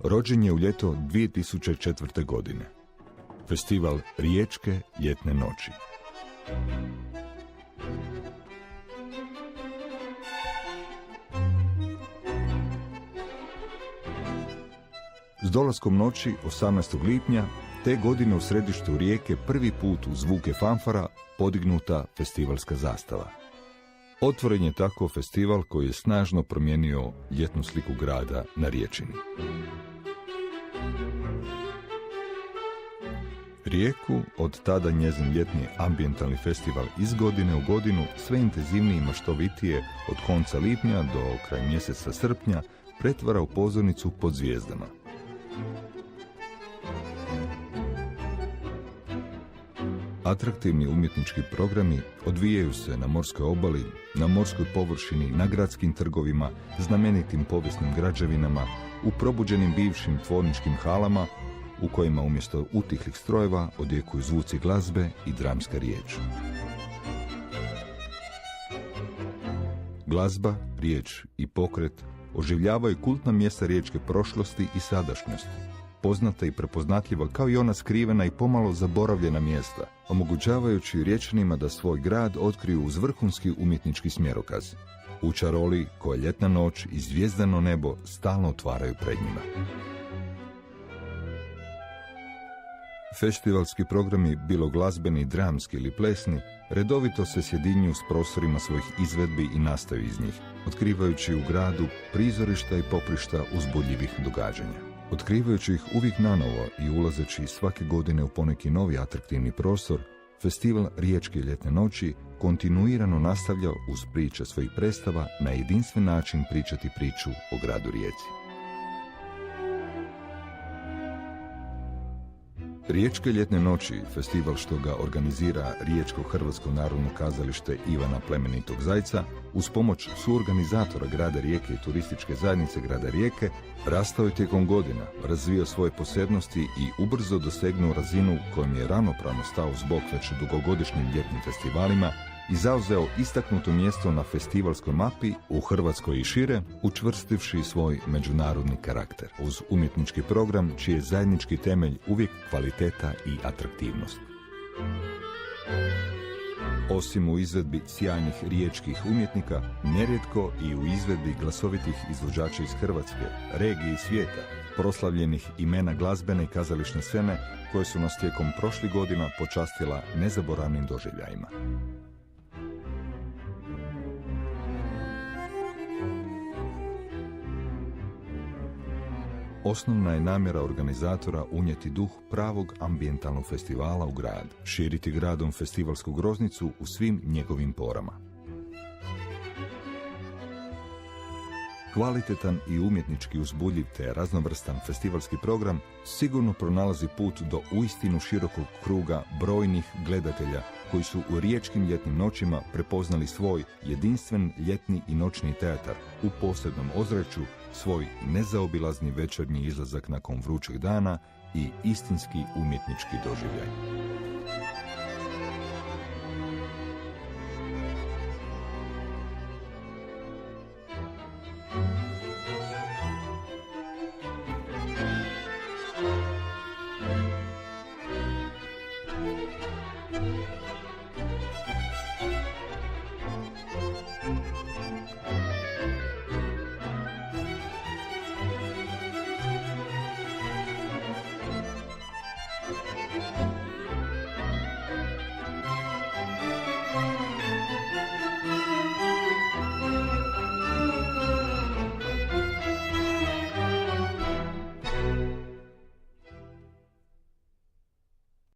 rođen je u ljeto 2004. godine. Festival Riječke ljetne noći. S dolaskom noći 18. lipnja te godine u središtu Rijeke prvi put u zvuke fanfara podignuta festivalska zastava. Otvoren je tako festival koji je snažno promijenio ljetnu sliku grada na Riječini. Rijeku od tada njezin ljetni ambijentalni festival iz godine u godinu sve intenzivnije i maštovitije od konca lipnja do kraja mjeseca srpnja pretvara u pozornicu pod zvijezdama. Atraktivni umjetnički programi odvijaju se na morskoj obali, na morskoj površini, na gradskim trgovima, znamenitim povijesnim građevinama, u probuđenim bivšim tvorničkim halama, u kojima umjesto utihlih strojeva odjekuju zvuci glazbe i dramska riječ. Glazba, riječ i pokret oživljavaju kultna mjesta riječke prošlosti i sadašnjosti, poznata i prepoznatljiva kao i ona skrivena i pomalo zaboravljena mjesta, omogućavajući Riječanima da svoj grad otkriju uz vrhunski umjetnički smjerokaz, u čaroli koje ljetna noć i zvijezdano nebo stalno otvaraju pred njima. Festivalski programi, bilo glazbeni, dramski ili plesni, redovito se sjedinjuju s prostorima svojih izvedbi i nastaju iz njih, otkrivajući u gradu prizorišta i poprišta uzbudljivih događanja. Otkrivajući ih uvijek nanovo i ulazeći svake godine u poneki novi atraktivni prostor, festival Riječke ljetne noći kontinuirano nastavlja uz priče svojih predstava na jedinstven način pričati priču o gradu Rijeci. Riječke ljetne noći, festival što ga organizira Riječko Hrvatsko narodno kazalište Ivana Plemenitog Zajca, uz pomoć suorganizatora grada Rijeke i turističke zajednice grada Rijeke, rastao je tijekom godina, razvio svoje posebnosti i ubrzo dosegnuo razinu kojom je ravnopravno stao uz bok već dugogodišnjim ljetnim festivalima i zauzeo istaknuto mjesto na festivalskoj mapi u Hrvatskoj i šire, učvrstivši svoj međunarodni karakter, uz umjetnički program čiji je zajednički temelj uvijek kvaliteta i atraktivnost. Osim u izvedbi sjajnih riječkih umjetnika, nerijetko i u izvedbi glasovitih izvođača iz Hrvatske, regije i svijeta, proslavljenih imena glazbene i kazališne scene koje su nas tijekom prošlih godina počastila nezaboravnim doživljajima. Osnovna je namjera organizatora unijeti duh pravog ambijentalnog festivala u grad, širiti gradom festivalsku groznicu u svim njegovim porama. Kvalitetan i umjetnički uzbudljiv te raznovrstan festivalski program sigurno pronalazi put do uistinu širokog kruga brojnih gledatelja koji su u riječkim ljetnim noćima prepoznali svoj jedinstven ljetni i noćni teatar u posebnom ozračju, svoj nezaobilazni večernji izlazak nakon vrućeg dana i istinski umjetnički doživljaj.